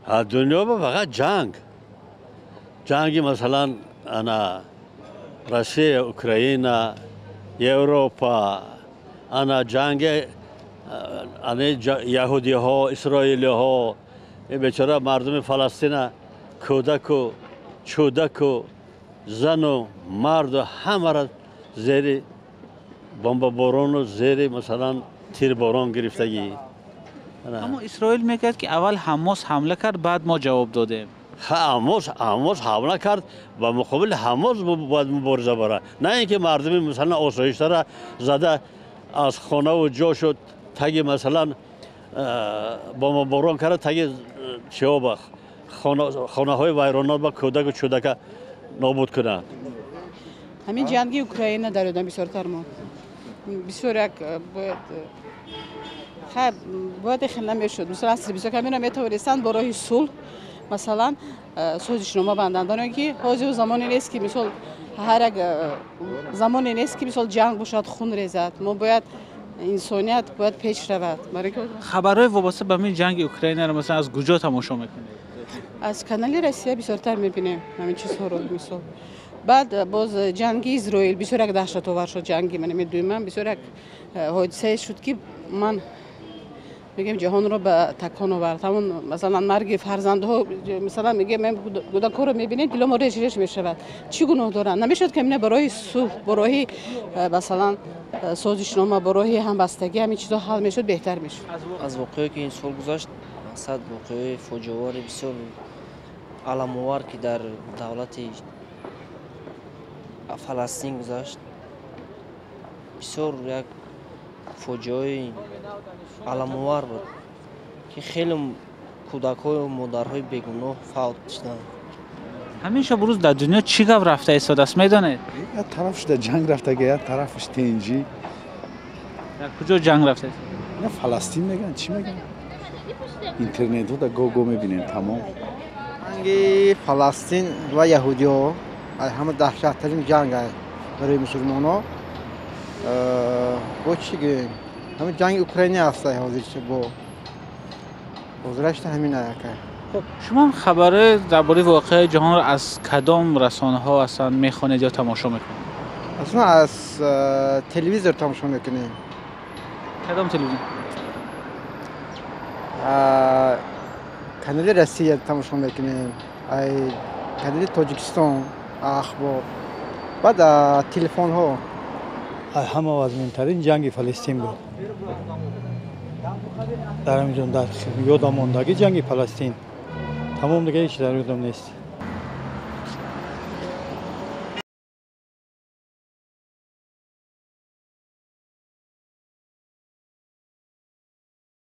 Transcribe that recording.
Ha dünya bu fakat jang. Jangi mesela ana Rusya, Ukrayna, Avrupa, ana jangi ana Yahudi ha, İsrail ha, beçara mardum Filistin'e kudaku, çudaku, zanu, mardu hamara zeri bomba boronu zeri mesela tir boron گرفتگی. اما اسرائیل میگه که اول حماس حمله کرد بعد ما جواب دادیم. حماس حمله کرد و مقابل حماس باید مبارزه بره، نه اینکه مردم مثلا آسایش را زده از خانه و جا شد تگ مثلا با باران کرد تگ چه با خانه های ویرانات با کودک و چودک نابود کنند. همین جنگی اوکراین در ادامه بسیارتر ما بسیار یک باید خیلی نمیشد مثلا سربیزا کمی نمیتوانستند با راه صلح مثلا سازشنامه بندند که حاضر زمانی نیست که مثلا هر یک زمانی نیست که مثلا جنگ باشد خون ریزد ما باید انسانیت باید پیش رود. خبرهای وابسته به همین جنگ اوکراین رو مثلا از کجا تماشا میکنید؟ از کانال روسیه بسیارتر میبینیم همین چیزها رو مثلا بعد باز جنگی اسرائیل بسیار یک دهشت‌آور شد جنگی من میدونم بسیار یک حادثه شد که من میگم جهان رو به تکان آورد. همون مثلا مرگ فرزندها مثلا میگه من کودک‌ها رو میبینید دل ما ریش میشود چی گناه دارن نمیشد که من برای صلح برای مثلا سازشنامه برای همبستگی همین چیزا حل میشد بهتر میشد. از واقعی که این سال گذشت صد واقعی فوج‌آور بسیار علام‌آور که در دولت فلسطین گذشت بسیار یک فوجای علام‌آور بود که خیلی کودک‌های و مادرهای بیگناه فوت شدند. همیشه بروز در دنیا چی گپ رفته است دست میدانید؟ یک طرفش در جنگ رفته یک طرفش تنجی. در کجا جنگ رفته است؟ نه فلسطین میگن چی میگن؟ اینترنت ها در گوگو میبینیم تمام. جنگ فلسطین و یهودی ها همه دهشت‌ترین جنگ است برای مسلمان ها. با چی گوییم؟ همه جنگ اوکراینی هست حاضر با گذشته همین است. خب شما خبر درباره واقعه جهان را از کدام رسانه ها اصلا میخوانید یا تماشا میکنید؟ اصلا از تلویزیون تماشا میکنیم. کدام تلویزیون؟ کانال روسیه تماشا میکنیم. کانال تاجیکستان اخبار. بعد تلفن ها. همه وزمن‌ترین جنگ فلسطین بود. در همینجا در یادم ماندگی جنگ فلسطین تمام دیگه هیچ در یادم نیست.